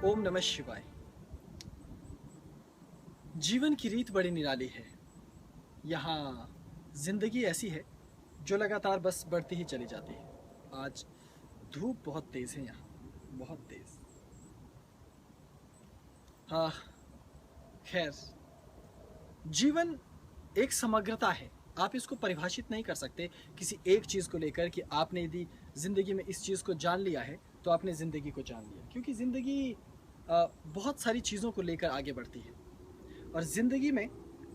ओम नमः शिवाय। जीवन की रीत बड़ी निराली है। यहाँ जिंदगी ऐसी है जो लगातार बस बढ़ती ही चली जाती है। आज धूप बहुत तेज है, यहाँ बहुत तेज। हाँ, खैर, जीवन एक समग्रता है। आप इसको परिभाषित नहीं कर सकते किसी एक चीज़ को लेकर कि आपने यदि ज़िंदगी में इस चीज़ को जान लिया है तो आपने ज़िंदगी को जान लिया, क्योंकि ज़िंदगी बहुत सारी चीज़ों को लेकर आगे बढ़ती है। और ज़िंदगी में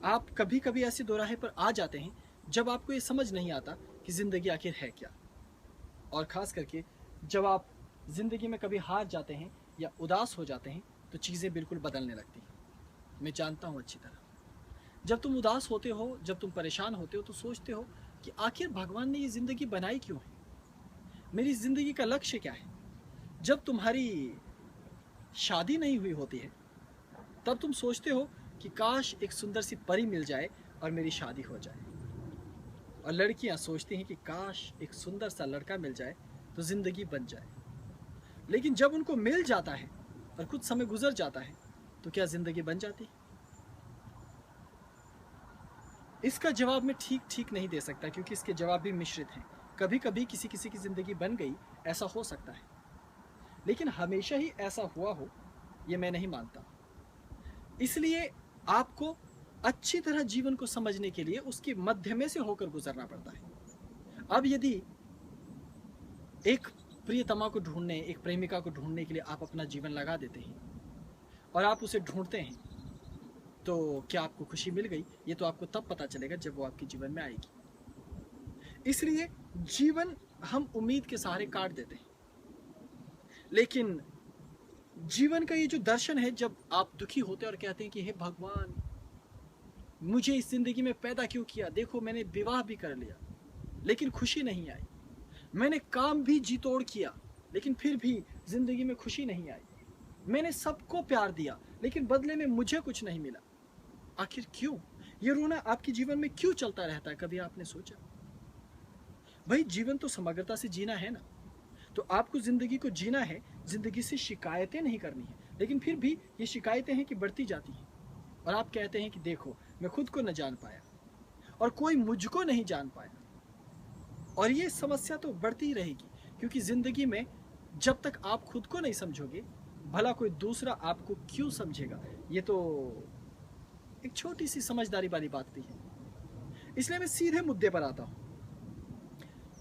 आप कभी कभी ऐसे दोराहे पर आ जाते हैं जब आपको ये समझ नहीं आता कि ज़िंदगी आखिर है क्या। और ख़ास करके जब आप ज़िंदगी में कभी हार जाते हैं या उदास हो जाते हैं तो चीज़ें बिल्कुल बदलने लगती हैं। मैं जानता हूँ अच्छी तरह। जब तुम उदास होते हो, जब तुम परेशान होते हो तो सोचते हो कि आखिर भगवान ने ये ज़िंदगी बनाई क्यों है, मेरी ज़िंदगी का लक्ष्य क्या है। जब तुम्हारी शादी नहीं हुई होती है तब तुम सोचते हो कि काश एक सुंदर सी परी मिल जाए और मेरी शादी हो जाए। और लड़कियां सोचती हैं कि काश एक सुंदर सा लड़का मिल जाए तो ज़िंदगी बन जाए। लेकिन जब उनको मिल जाता है और कुछ समय गुजर जाता है तो क्या ज़िंदगी बन जाती? इसका जवाब मैं ठीक ठीक नहीं दे सकता, क्योंकि इसके जवाब भी मिश्रित हैं। कभी कभी किसी किसी की ज़िंदगी बन गई, ऐसा हो सकता है, लेकिन हमेशा ही ऐसा हुआ हो ये मैं नहीं मानता। इसलिए आपको अच्छी तरह जीवन को समझने के लिए उसके मध्य में से होकर गुजरना पड़ता है। अब यदि एक प्रियतमा को ढूंढने, एक प्रेमिका को ढूंढने के लिए आप अपना जीवन लगा देते हैं और आप उसे ढूंढते हैं, तो क्या आपको खुशी मिल गई? ये तो आपको तब पता चलेगा जब वो आपके जीवन में आएगी। इसलिए जीवन हम उम्मीद के सहारे काट देते हैं, लेकिन जीवन का ये जो दर्शन है, जब आप दुखी होते हैं और कहते हैं कि हे भगवान, मुझे इस जिंदगी में पैदा क्यों किया? देखो, मैंने विवाह भी कर लिया लेकिन खुशी नहीं आई, मैंने काम भी जी तोड़ किया लेकिन फिर भी जिंदगी में खुशी नहीं आई, मैंने सबको प्यार दिया लेकिन बदले में मुझे कुछ नहीं मिला। आखिर क्यों? ये रोना आपके जीवन में क्यों चलता रहता है? कभी आपने सोचा? भाई, जीवन तो समग्रता से जीना है ना। तो आपको जिंदगी को जीना है, जिंदगी से शिकायतें नहीं करनी है। लेकिन फिर भी ये शिकायतें हैं कि बढ़ती जाती हैं और आप कहते हैं कि देखो, मैं खुद को न जान पाया और कोई मुझको नहीं जान पाया। और ये समस्या तो बढ़ती ही रहेगी, क्योंकि जिंदगी में जब तक आप खुद को नहीं समझोगे, भला कोई दूसरा आपको क्यों समझेगा? ये तो एक छोटी सी समझदारी वाली बात भी है। इसलिए मैं सीधे मुद्दे पर आता हूं।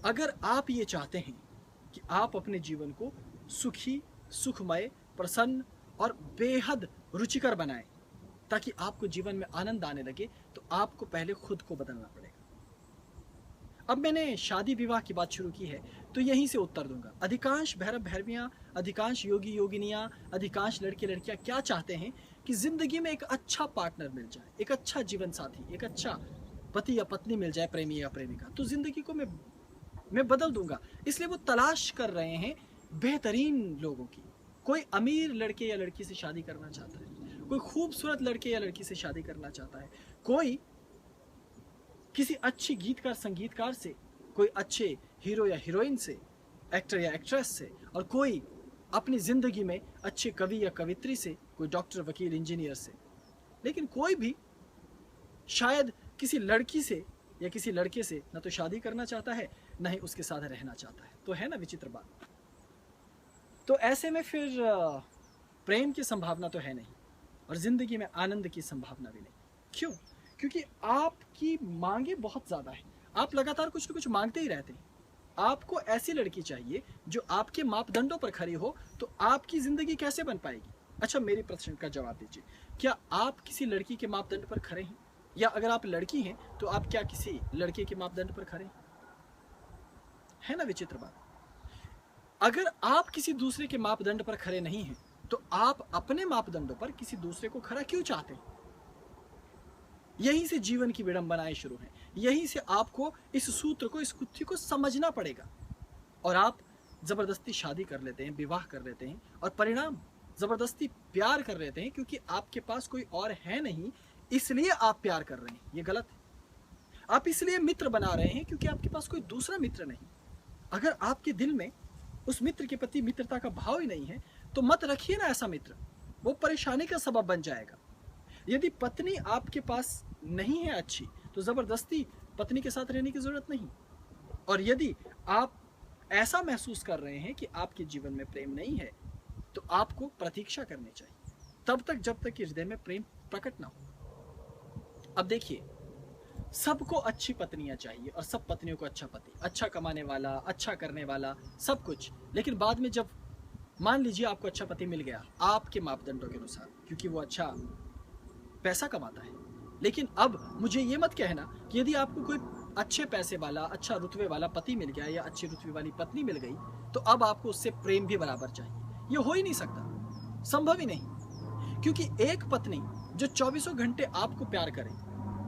अगर आप ये चाहते हैं कि आप अपने जीवन को सुखी, सुखमय, प्रसन्न और बेहद रुचिकर बनाएं, ताकि आपको जीवन में आनंद आने लगे, तो आपको पहले खुद को बदलना पड़ेगा। अब मैंने शादी विवाह की बात शुरू की है तो यहीं से उत्तर दूंगा। अधिकांश भैरव भैरवियां, अधिकांश योगी योगिनियां, अधिकांश लड़के लड़कियां क्या चाहते हैं कि जिंदगी में एक अच्छा पार्टनर मिल जाए, एक अच्छा जीवन साथी, एक अच्छा पति या पत्नी मिल जाए, प्रेमी या प्रेमिका, तो जिंदगी को मैं बदल दूंगा। इसलिए वो तलाश कर रहे हैं बेहतरीन लोगों की। कोई अमीर लड़के या लड़की से शादी करना चाहता है, कोई खूबसूरत लड़के या लड़की से शादी करना चाहता है, कोई किसी अच्छी गीतकार संगीतकार से, कोई अच्छे हीरो या हीरोइन से, एक्टर या एक्ट्रेस से, और कोई अपनी जिंदगी में अच्छे कवि या कवित्री से, कोई डॉक्टर, वकील, इंजीनियर से। लेकिन कोई भी शायद किसी लड़की से या किसी लड़के से न तो शादी करना चाहता है, न ही उसके साथ रहना चाहता है। तो है ना विचित्र बात? तो ऐसे में फिर प्रेम की संभावना तो है नहीं और जिंदगी में आनंद की संभावना भी नहीं। क्यों? क्योंकि आपकी मांगे बहुत ज़्यादा है। आप लगातार कुछ न कुछ मांगते ही रहते हैं। आपको ऐसी लड़की चाहिए जो आपके मापदंडों पर खड़ी हो, तो आपकी ज़िंदगी कैसे बन पाएगी? अच्छा, मेरे प्रश्न का जवाब दीजिए, क्या आप किसी लड़की के मापदंड पर खड़े हैं? या अगर आप लड़की हैं तो आप क्या किसी लड़के के मापदंड पर खड़े हैं? है ना विचित्र बात? अगर आप किसी दूसरे के मापदंड पर खड़े नहीं हैं तो आप अपने मापदंडों पर किसी दूसरे को खड़ा क्यों चाहते हैं? यहीं से जीवन की विडंबनाएं शुरू हैं। यहीं से आपको इस सूत्र को, इस कुत्थी को समझना पड़ेगा। और आप जबरदस्ती शादी कर लेते हैं, विवाह कर लेते हैं, और परिणाम जबरदस्ती प्यार कर लेते हैं, क्योंकि आपके पास कोई और है नहीं, इसलिए आप प्यार कर रहे हैं। ये गलत है। आप इसलिए मित्र बना रहे हैं क्योंकि आपके पास कोई दूसरा मित्र नहीं। अगर आपके दिल में उस मित्र के प्रति मित्रता का भाव ही नहीं है, तो मत रखिए ना ऐसा मित्र, वो परेशानी का सबब बन जाएगा। यदि पत्नी आपके पास नहीं है अच्छी, तो जबरदस्ती पत्नी के साथ रहने की जरूरत नहीं। और यदि आप ऐसा महसूस कर रहे हैं कि आपके जीवन में प्रेम नहीं है, तो आपको प्रतीक्षा करनी चाहिए तब तक जब तक कि हृदय में प्रेम प्रकट ना हो। अब देखिए, सबको अच्छी पत्नियां चाहिए और सब पत्नियों को अच्छा पति, अच्छा कमाने वाला, अच्छा करने वाला, सब कुछ। लेकिन बाद में जब मान लीजिए आपको अच्छा पति मिल गया आपके मापदंडों के अनुसार, क्योंकि वो अच्छा पैसा कमाता है, लेकिन अब मुझे ये मत कहना कि यदि आपको कोई अच्छे पैसे वाला, अच्छा रुतबे वाला पति मिल गया या अच्छी रुतबे वाली पत्नी मिल गई, तो अब आपको उससे प्रेम भी बराबर चाहिए। ये हो ही नहीं सकता, संभव ही नहीं। क्योंकि एक पत्नी जो 24 घंटे आपको प्यार करे,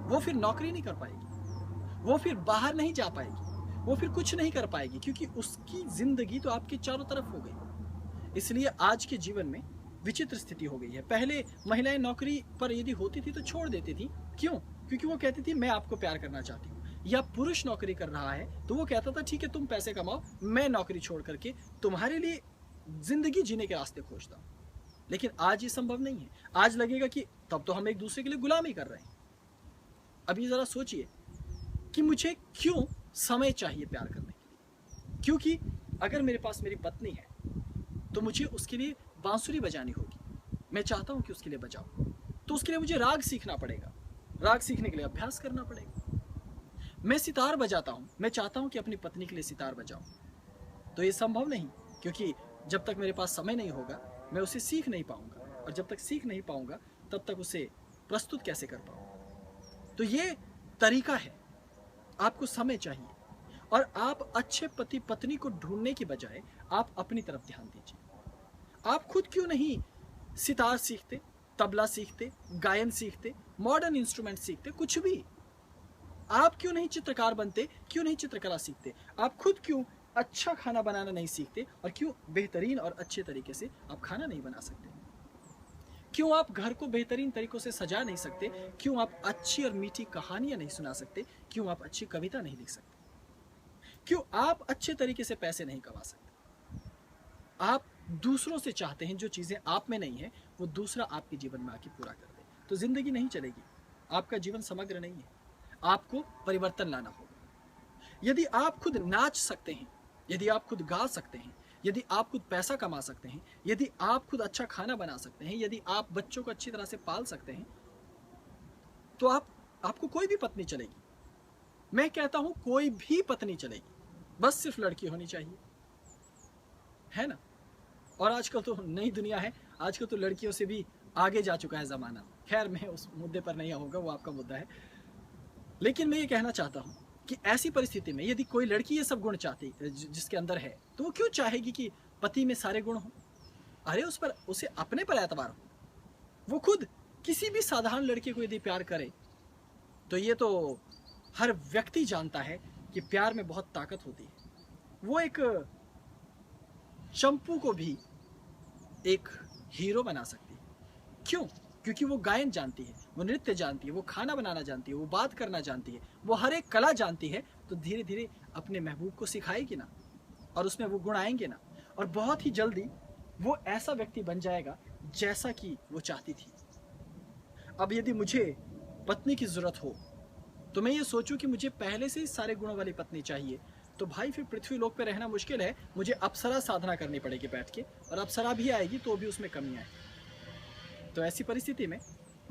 वो फिर नौकरी नहीं कर पाएगी, वो फिर बाहर नहीं जा पाएगी, वो फिर कुछ नहीं कर पाएगी, क्योंकि उसकी जिंदगी तो आपके चारों तरफ हो गई। इसलिए आज के जीवन में विचित्र स्थिति हो गई है। पहले महिलाएं नौकरी पर यदि होती थी तो छोड़ देती थी। क्यों? क्योंकि वो कहती थी मैं आपको प्यार करना चाहती हूँ। या पुरुष नौकरी कर रहा है तो वो कहता था ठीक है तुम पैसे कमाओ, मैं नौकरी छोड़ करके तुम्हारे लिए जिंदगी जीने के रास्ते खोजता हूँ। लेकिन आज ये संभव नहीं है। आज लगेगा कि तब तो हम एक दूसरे के लिए गुलामी कर रहे हैं। अभी जरा सोचिए कि मुझे क्यों समय चाहिए प्यार करने के लिए। क्योंकि अगर मेरे पास मेरी पत्नी है तो मुझे उसके लिए बांसुरी बजानी होगी, मैं चाहता हूं कि उसके लिए बजाऊं, तो उसके लिए मुझे राग सीखना पड़ेगा, राग सीखने के लिए अभ्यास करना पड़ेगा। मैं सितार बजाता हूं, मैं चाहता हूं कि अपनी पत्नी के लिए सितार बजाऊं, तो ये संभव नहीं, क्योंकि जब तक मेरे पास समय नहीं होगा मैं उसे सीख नहीं पाऊंगा, और जब तक सीख नहीं पाऊंगा तब तक उसे प्रस्तुत कैसे कर पाऊंगा। तो ये तरीका है, आपको समय चाहिए। और आप अच्छे पति पत्नी को ढूंढने की बजाय आप अपनी तरफ ध्यान दीजिए। आप खुद क्यों नहीं सितार सीखते, तबला सीखते, गायन सीखते, मॉडर्न इंस्ट्रूमेंट सीखते, कुछ भी। आप क्यों नहीं चित्रकार बनते, क्यों नहीं चित्रकला सीखते? आप खुद क्यों अच्छा खाना बनाना नहीं सीखते, और क्यों बेहतरीन और अच्छे तरीके से आप खाना नहीं बना सकते? क्यों आप घर को बेहतरीन तरीकों से सजा नहीं सकते? क्यों आप अच्छी और मीठी कहानियां नहीं सुना सकते? क्यों आप अच्छी कविता नहीं लिख सकते? क्यों आप अच्छे तरीके से पैसे नहीं कमा सकते? आप दूसरों से चाहते हैं जो चीजें आप में नहीं है वो दूसरा आपके जीवन में आके पूरा कर दे, तो जिंदगी नहीं चलेगी, आपका जीवन समग्र नहीं है। आपको परिवर्तन लाना होगा। यदि आप खुद नाच सकते हैं, यदि आप खुद गा सकते हैं, यदि आप खुद पैसा कमा सकते हैं, यदि आप खुद अच्छा खाना बना सकते हैं, यदि आप बच्चों को अच्छी तरह से पाल सकते हैं, तो आपको कोई भी पत्नी चलेगी। मैं कहता हूं कोई भी पत्नी चलेगी, बस सिर्फ लड़की होनी चाहिए, है ना? और आजकल तो नई दुनिया है, आजकल तो लड़कियों से भी आगे जा चुका है ज़माना। खैर मैं उस मुद्दे पर नहीं आऊँगा, वो आपका मुद्दा है। लेकिन मैं ये कहना चाहता हूँ कि ऐसी परिस्थिति में यदि कोई लड़की ये सब गुण चाहती जिसके अंदर है, तो वो क्यों चाहेगी कि पति में सारे गुण हों? अरे उसे अपने पर एतबार हो। वो खुद किसी भी साधारण लड़के को यदि प्यार करे, तो ये तो हर व्यक्ति जानता है कि प्यार में बहुत ताकत होती है। वो एक चंपू को भी एक हीरो बना सकती है। क्यों? क्योंकि वो गायन जानती है, वो नृत्य जानती है, वो खाना बनाना जानती है, वो बात करना जानती है, वो हर एक कला जानती है। तो धीरे धीरे अपने महबूब को सिखाएगी ना, और उसमें वो गुण आएंगे ना, और बहुत ही जल्दी वो ऐसा व्यक्ति बन जाएगा जैसा कि वो चाहती थी। अब यदि मुझे पत्नी की जरूरत हो तो मैं ये सोचूं कि मुझे पहले से ही सारे गुणों वाली पत्नी चाहिए, तो भाई फिर पृथ्वी लोक पे रहना मुश्किल है। मुझे अप्सरा साधना करनी पड़ेगी बैठ के, और अप्सरा भी आएगी तो भी उसमें कमी आएगी। तो ऐसी परिस्थिति में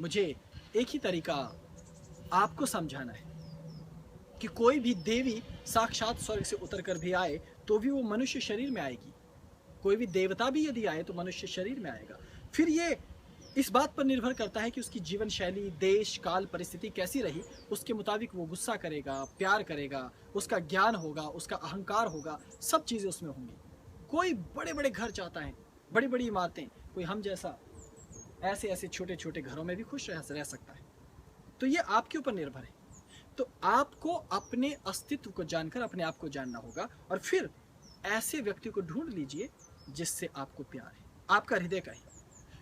मुझे एक ही तरीका आपको समझाना है कि कोई भी देवी साक्षात स्वर्ग से उतर कर भी आए तो भी वो मनुष्य शरीर में आएगी। कोई भी देवता भी यदि आए तो मनुष्य शरीर में आएगा। फिर ये इस बात पर निर्भर करता है कि उसकी जीवन शैली, देश, काल, परिस्थिति कैसी रही, उसके मुताबिक वो गुस्सा करेगा, प्यार करेगा, उसका ज्ञान होगा, उसका अहंकार होगा, सब चीज़ें उसमें होंगी। कोई बड़े बड़े घर चाहता है, बड़ी बड़ी इमारतें, कोई हम जैसा ऐसे ऐसे छोटे छोटे घरों में भी खुश रह सकता है। तो ये आपके ऊपर निर्भर है। तो आपको अपने अस्तित्व को जानकर अपने आप को जानना होगा, और फिर ऐसे व्यक्ति को ढूंढ लीजिए जिससे आपको प्यार है, आपका हृदय का ही।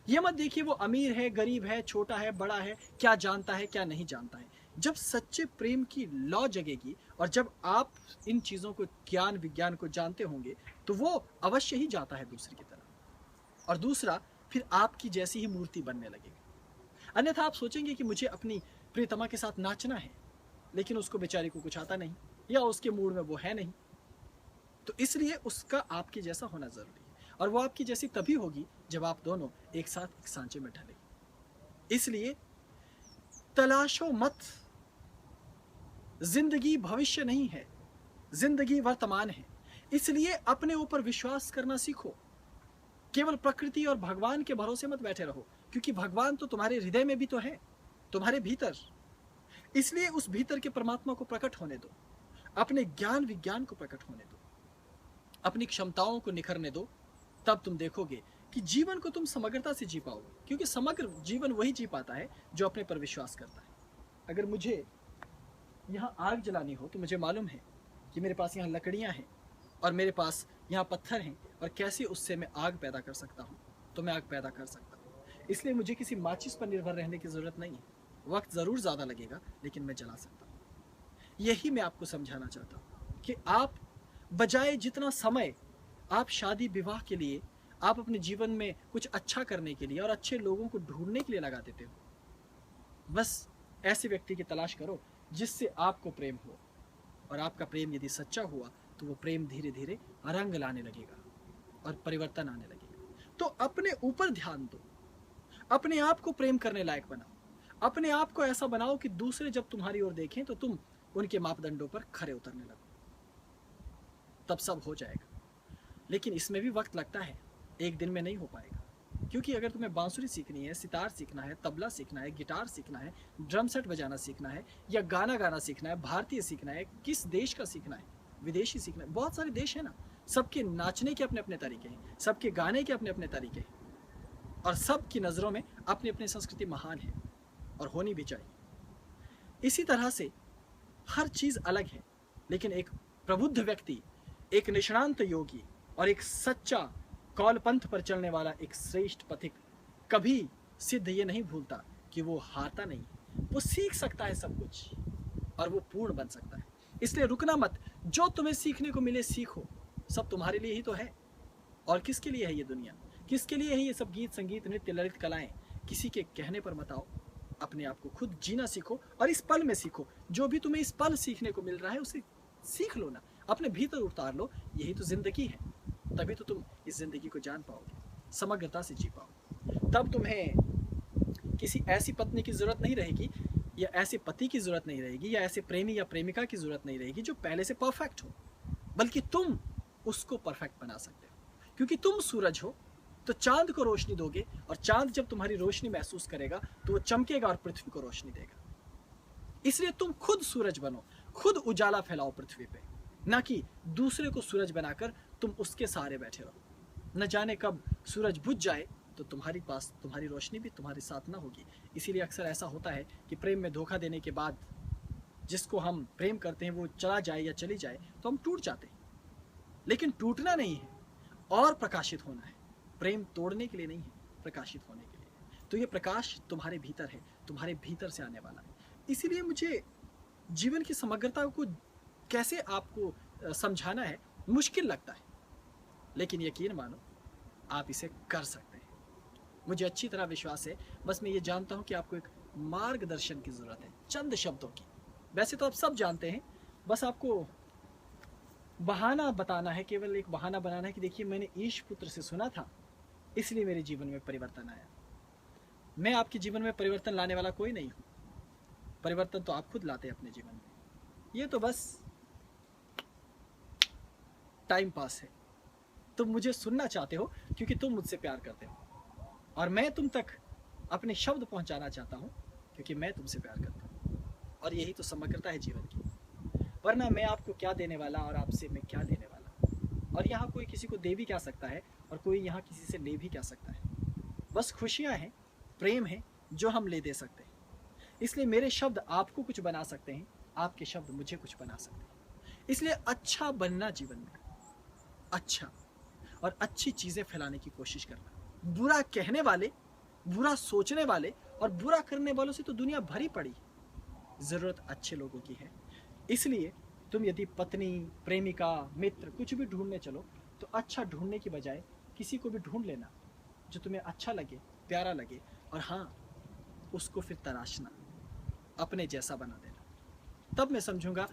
ये मत देखिए वो अमीर है, गरीब है, छोटा है, बड़ा है, क्या जानता है, क्या नहीं जानता है। जब सच्चे प्रेम की लौ जगेगी और जब आप इन चीज़ों को, ज्ञान विज्ञान को जानते होंगे, तो वो अवश्य ही जाता है दूसरे की तरफ, और दूसरा फिर आपकी जैसी ही मूर्ति बनने लगेगी। अन्यथा आप सोचेंगे कि मुझे अपनी प्रियतमा के साथ नाचना है, लेकिन उसको बेचारी को कुछ आता नहीं, या उसके मूड में वो है नहीं, तो इसलिए उसका आपके जैसा होना जरूरी है। और वो आपकी जैसी तभी होगी जब आप दोनों एक साथ एक सांचे में ढले। इसलिए तलाशो मत, जिंदगी भविष्य नहीं है, जिंदगी वर्तमान है। इसलिए अपने ऊपर विश्वास करना सीखो। केवल प्रकृति और भगवान के भरोसे मत बैठे रहो, क्योंकि भगवान तो तुम्हारे हृदय में भी तो है, तुम्हारे भीतर। इसलिए उस भीतर के परमात्मा को प्रकट होने दो, अपने ज्ञान विज्ञान को प्रकट होने दो, अपनी क्षमताओं को निखरने दो। तब तुम देखोगे कि जीवन को तुम समग्रता से जी पाओगे, क्योंकि समग्र जीवन वही जी पाता है जो अपने पर विश्वास करता है। अगर मुझे यहाँ आग जलानी हो तो मुझे मालूम है कि मेरे पास यहाँ लकड़ियाँ हैं और मेरे पास यहाँ पत्थर हैं, और कैसे उससे मैं आग पैदा कर सकता हूँ, तो मैं आग पैदा कर सकता हूँ। इसलिए मुझे किसी माचिस पर निर्भर रहने की ज़रूरत नहीं है। वक्त ज़रूर ज़्यादा लगेगा, लेकिन मैं जला सकता हूँ। यही मैं आपको समझाना चाहता हूँ कि आप बजाय जितना समय आप शादी विवाह के लिए, आप अपने जीवन में कुछ अच्छा करने के लिए और अच्छे लोगों को ढूंढने के लिए लगा देते हो, बस ऐसे व्यक्ति की तलाश करो जिससे आपको प्रेम हो। और आपका प्रेम यदि सच्चा हुआ तो वो प्रेम धीरे धीरे रंग लाने लगेगा और परिवर्तन आने लगेगा। तो अपने ऊपर ध्यान दो, अपने आप को प्रेम करने लायक बनाओ, अपने आप को ऐसा बनाओ कि दूसरे जब तुम्हारी ओर देखें तो तुम उनके मापदंडों पर खरे उतरने लगो। तब सब हो जाएगा। लेकिन इसमें भी वक्त लगता है, एक दिन में नहीं हो पाएगा। क्योंकि अगर तुम्हें बांसुरी सीखनी है, सितार सीखना है, तबला सीखना है, गिटार सीखना है, ड्रम सेट बजाना सीखना है, या गाना गाना सीखना है, भारतीय सीखना है, किस देश का सीखना है, विदेशी सीखना है, बहुत सारे देश हैं ना। सबके नाचने के अपने अपने तरीके हैं, सबके गाने के अपने अपने तरीके हैं, और सबकी नज़रों में अपनी अपनी संस्कृति महान है और होनी भी चाहिए। इसी तरह से हर चीज़ अलग है, लेकिन एक प्रबुद्ध व्यक्ति, एक निष्णांत योगी और एक सच्चा कौल पंथ पर चलने वाला एक श्रेष्ठ पथिक कभी सिद्ध ये नहीं भूलता कि वो हारता नहीं, वो सीख सकता है सब कुछ और वो पूर्ण बन सकता है। इसलिए रुकना मत, जो तुम्हें सीखने को मिले सीखो। सब तुम्हारे लिए ही तो है, और किसके लिए है ये दुनिया, किसके लिए है ये सब गीत संगीत नृत्य ललित कलाएं? किसी के कहने पर मत आओ, अपने आप को खुद जीना सीखो और इस पल में सीखो। जो भी तुम्हें इस पल सीखने को मिल रहा है उसे सीख लो ना, अपने भीतर उतार लो। यही तो जिंदगी है, तभी तो तुम इस जिंदगी को जान पाओगे, समग्रता से जी पाओगे। तब तुम्हें किसी ऐसी पत्नी की जरूरत नहीं रहेगी, या ऐसे पति की जरूरत नहीं रहेगी, या ऐसे प्रेमी या प्रेमिका की जरूरत नहीं रहेगी जो पहले से परफेक्ट हो, बल्कि तुम उसको परफेक्ट बना सकते हो। क्योंकि तुम सूरज हो तो चांद को रोशनी दोगे, और चांद जब तुम्हारी रोशनी महसूस करेगा तो वो चमकेगा और पृथ्वी को रोशनी देगा। इसलिए तुम खुद सूरज बनो, खुद उजाला फैलाओ पृथ्वी पे, ना कि दूसरे को सूरज बनाकर तुम उसके सहारे बैठे रहो। न जाने कब सूरज बुझ जाए तो तुम्हारी पास तुम्हारी रोशनी भी तुम्हारे साथ ना होगी। इसीलिए अक्सर ऐसा होता है कि प्रेम में धोखा देने के बाद जिसको हम प्रेम करते हैं वो चला जाए या चली जाए तो हम टूट जाते हैं। लेकिन टूटना नहीं है और प्रकाशित होना है। प्रेम तोड़ने के लिए नहीं है, प्रकाशित होने के लिए। तो ये प्रकाश तुम्हारे भीतर है, तुम्हारे भीतर से आने वाला है। इसीलिए मुझे जीवन की समग्रता को कैसे आपको समझाना है मुश्किल लगता है, लेकिन यकीन मानो आप इसे कर सकते हैं। मुझे अच्छी तरह विश्वास है। बस मैं ये जानता हूँ कि आपको एक मार्गदर्शन की ज़रूरत है, चंद शब्दों की। वैसे तो आप सब जानते हैं, बस आपको बहाना बताना है, केवल एक बहाना बनाना है कि देखिए मैंने ईश पुत्र से सुना था, इसलिए मेरे जीवन में परिवर्तन आया। मैं आपके जीवन में परिवर्तन लाने वाला कोई नहीं हूँ, परिवर्तन तो आप खुद लाते हैं अपने जीवन में। ये तो बस टाइम पास है। तुम मुझे सुनना चाहते हो क्योंकि तुम मुझसे प्यार करते हो, और मैं तुम तक अपने शब्द पहुंचाना चाहता हूं क्योंकि मैं तुमसे प्यार करता हूं। और यही तो समग्रता है जीवन की। वरना मैं आपको क्या देने वाला और आपसे मैं क्या लेने वाला। और यहाँ कोई किसी को दे भी क्या सकता है और कोई यहाँ किसी से ले भी क्या सकता है। बस खुशियाँ हैं, प्रेम है जो हम ले दे सकते हैं। इसलिए मेरे शब्द आपको कुछ बना सकते हैं, आपके शब्द मुझे कुछ बना सकते हैं। इसलिए अच्छा बनना जीवन में, अच्छा और अच्छी चीज़ें फैलाने की कोशिश करना। बुरा कहने वाले, बुरा सोचने वाले और बुरा करने वालों से तो दुनिया भरी पड़ी है। ज़रूरत अच्छे लोगों की है। इसलिए तुम यदि पत्नी, प्रेमिका, मित्र कुछ भी ढूंढने चलो तो अच्छा ढूंढने की बजाय किसी को भी ढूंढ लेना जो तुम्हें अच्छा लगे, प्यारा लगे, और हाँ, उसको फिर तराशना, अपने जैसा बना देना। तब मैं समझूंगा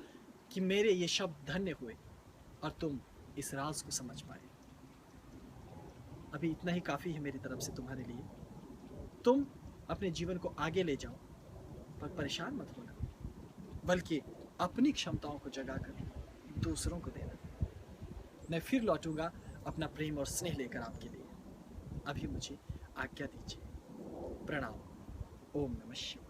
कि मेरे ये शब्द धन्य हुए और तुम इस राज को समझ पाए। अभी इतना ही काफ़ी है मेरी तरफ से तुम्हारे लिए। तुम अपने जीवन को आगे ले जाओ, पर परेशान मत होना, बल्कि अपनी क्षमताओं को जगाकर दूसरों को देना। मैं फिर लौटूंगा अपना प्रेम और स्नेह लेकर आपके लिए। अभी मुझे आज्ञा दीजिए। प्रणाम। ओम नमः शिवाय।